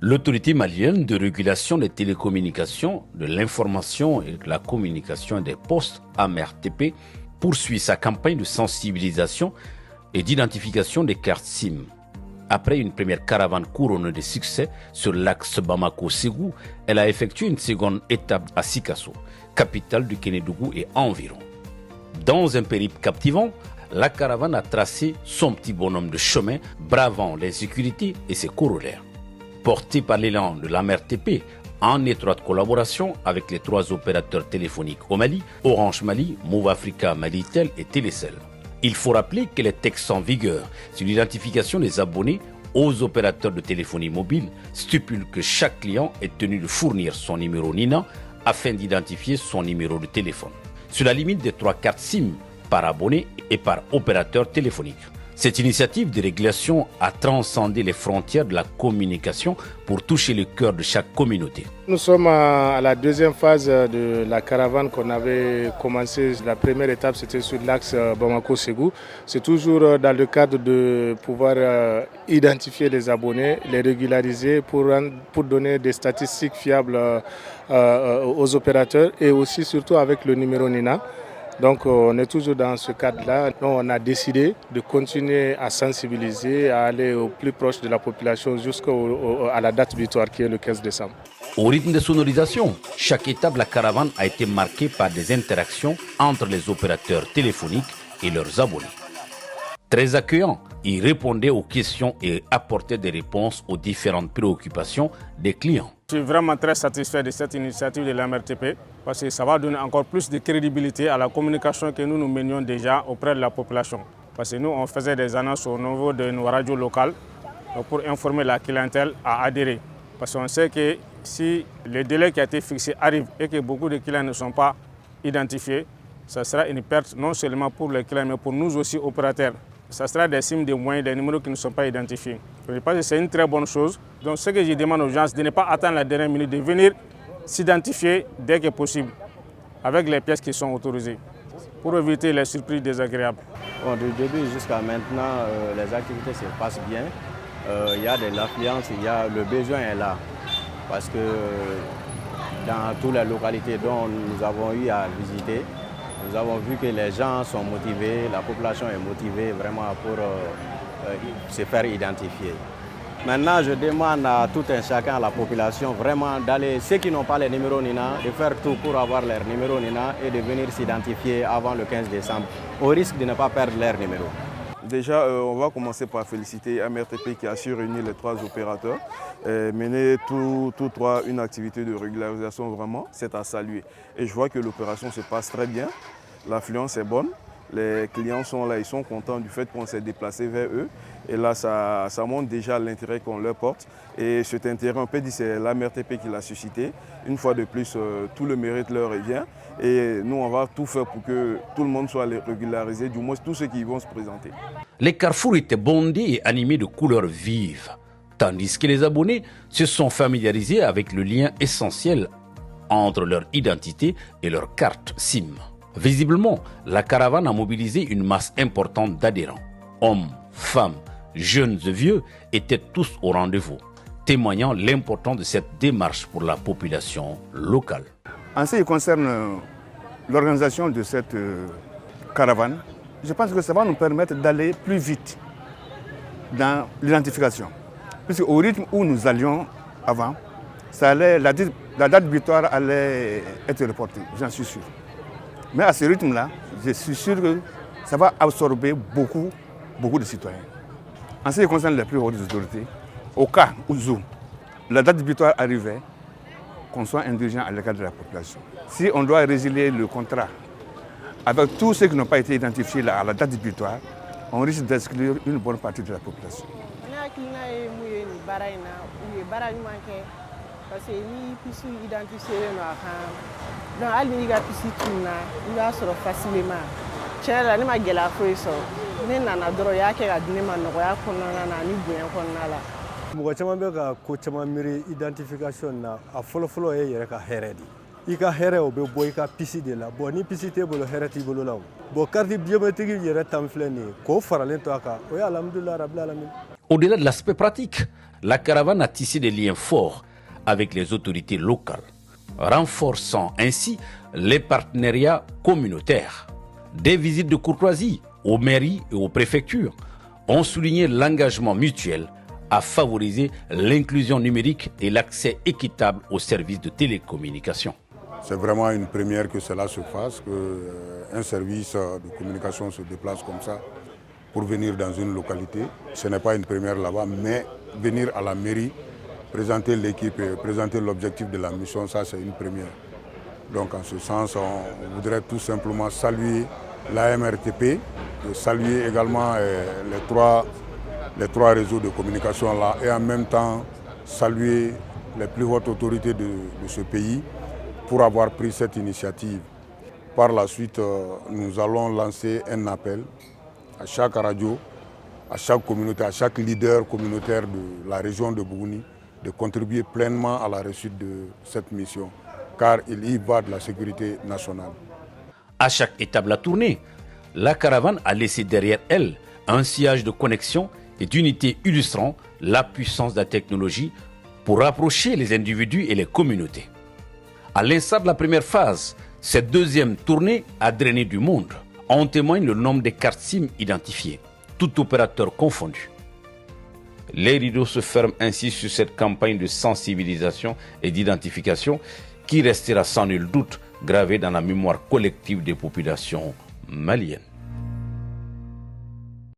L'autorité malienne de régulation des télécommunications, de l'information et de la communication des postes, AMRTP, poursuit sa campagne de sensibilisation et d'identification des cartes SIM. Après une première caravane couronnée de succès sur l'axe Bamako-Ségou, elle a effectué une seconde étape à Sikasso, capitale du Kénédougou et environ. Dans un périple captivant, la caravane a tracé son petit bonhomme de chemin, bravant l'insécurité et ses corollaires. Portée par l'élan de l'AMRTP, en étroite collaboration avec les 3 opérateurs téléphoniques au Mali, Orange Mali, Move Africa Malitel et Télécel. Il faut rappeler que les textes en vigueur sur l'identification des abonnés aux opérateurs de téléphonie mobile stipulent que chaque client est tenu de fournir son numéro NINA afin d'identifier son numéro de téléphone, sur la limite des 3 cartes SIM par abonné et par opérateur téléphonique. Cette initiative de régulation a transcendé les frontières de la communication pour toucher le cœur de chaque communauté. Nous sommes à la deuxième phase de la caravane qu'on avait commencé. La première étape, c'était sur l'axe Bamako-Ségou. C'est toujours dans le cadre de pouvoir identifier les abonnés, les régulariser pour donner des statistiques fiables aux opérateurs et aussi surtout avec le numéro NINA. Donc on est toujours dans ce cadre-là. On a décidé de continuer à sensibiliser, à aller au plus proche de la population jusqu'à la date butoir qui est le 15 décembre. Au rythme de sonorisation, chaque étape de la caravane a été marquée par des interactions entre les opérateurs téléphoniques et leurs abonnés. Très accueillants, ils répondaient aux questions et apportaient des réponses aux différentes préoccupations des clients. Je suis vraiment très satisfait de cette initiative de l'AMRTP parce que ça va donner encore plus de crédibilité à la communication que nous menions déjà auprès de la population. Parce que nous, on faisait des annonces au niveau de nos radios locales pour informer la clientèle à adhérer. Parce qu'on sait que si le délai qui a été fixé arrive et que beaucoup de clients ne sont pas identifiés, ça sera une perte non seulement pour les clients mais pour nous aussi opérateurs. Ça sera des signes de moyens, des numéros qui ne sont pas identifiés. Je pense que c'est une très bonne chose. Donc ce que je demande aux gens, c'est de ne pas attendre la dernière minute, de venir s'identifier dès que possible, avec les pièces qui sont autorisées, pour éviter les surprises désagréables. Bon, du début jusqu'à maintenant, les activités se passent bien. Il y a de l'affluence, le besoin est là. Parce que dans toutes les localités dont nous avons eu à visiter, nous avons vu que les gens sont motivés, la population est motivée vraiment pour se faire identifier. Maintenant, je demande à tout un chacun, à la population, vraiment d'aller, ceux qui n'ont pas les numéros NINA, de faire tout pour avoir leur numéro NINA et de venir s'identifier avant le 15 décembre, au risque de ne pas perdre leur numéro. Déjà, on va commencer par féliciter AMRTP qui a su réunir les 3 opérateurs, mener tous 3 une activité de régularisation vraiment, c'est à saluer. Et je vois que l'opération se passe très bien, l'affluence est bonne, les clients sont là, ils sont contents du fait qu'on s'est déplacé vers eux. Et là, ça montre déjà l'intérêt qu'on leur porte. Et cet intérêt, on peut dire que c'est l'AMRTP qui l'a suscité. Une fois de plus, tout le mérite leur revient. Et nous, on va tout faire pour que tout le monde soit régularisé, du moins tous ceux qui vont se présenter. Les carrefours étaient bondés et animés de couleurs vives, tandis que les abonnés se sont familiarisés avec le lien essentiel entre leur identité et leur carte SIM. Visiblement, la caravane a mobilisé une masse importante d'adhérents. Hommes, femmes, jeunes et vieux étaient tous au rendez-vous, témoignant l'importance de cette démarche pour la population locale. En ce qui concerne l'organisation de cette caravane, je pense que ça va nous permettre d'aller plus vite dans l'identification. Puisqu'au rythme où nous allions avant, la date butoir allait être reportée, j'en suis sûr. Mais à ce rythme-là, je suis sûr que ça va absorber beaucoup de citoyens. En ce qui concerne les plus hautes autorités, au cas où la date butoir arrivait, qu'on soit indulgent à l'égard de la population. Si on doit résilier le contrat avec tous ceux qui n'ont pas été identifiés à la date butoir, on risque d'exclure une bonne partie de la population. Parce que ni puissu identifier no kan donc ali ni ga puissu tuna ni ga sɔrɔ facilement cɛla ne ma gɛlɛya foyi sɔrɔ ne nana dɔrɔn y'a kɛ ka di ne ma nɔgɔya kɔnɔna na ani bonya kɔnɔna la. Mɔgɔ caman bɛ ka ko caman miiri identification na a fɔlɔfɔlɔ ye yɛrɛ ka hɛrɛ de i ka hɛrɛ o bɛ bɔ i ka pisi de la bon ni pisi t'e bolo hɛrɛ t'i bolo la o bon carte biométrique yɛrɛ tan filɛ nin ye k'o faralen to a kan o ye alhamdulilahi rabil alamin. Au-delà de l'aspect pratique, la caravane a tissé des liens forts avec les autorités locales, renforçant ainsi les partenariats communautaires. Des visites de courtoisie aux mairies et aux préfectures ont souligné l'engagement mutuel à favoriser l'inclusion numérique et l'accès équitable aux services de télécommunication. C'est vraiment une première que cela se fasse, qu'un service de communication se déplace comme ça pour venir dans une localité. Ce n'est pas une première là-bas, mais venir à la mairie, présenter l'équipe et présenter l'objectif de la mission, ça c'est une première. Donc en ce sens, on voudrait tout simplement saluer l'AMRTP, saluer également les trois réseaux de communication là et en même temps saluer les plus hautes autorités de ce pays pour avoir pris cette initiative. Par la suite, nous allons lancer un appel à chaque radio, à chaque communauté, à chaque leader communautaire de la région de Bougouni de contribuer pleinement à la réussite de cette mission, car il y va de la sécurité nationale. À chaque étape de la tournée, la caravane a laissé derrière elle un sillage de connexion et d'unité illustrant la puissance de la technologie pour rapprocher les individus et les communautés. À l'instar de la première phase, cette deuxième tournée a drainé du monde. En témoigne le nombre des cartes SIM identifiées, tout opérateur confondu. Les rideaux se ferment ainsi sur cette campagne de sensibilisation et d'identification qui restera sans nul doute gravée dans la mémoire collective des populations maliennes.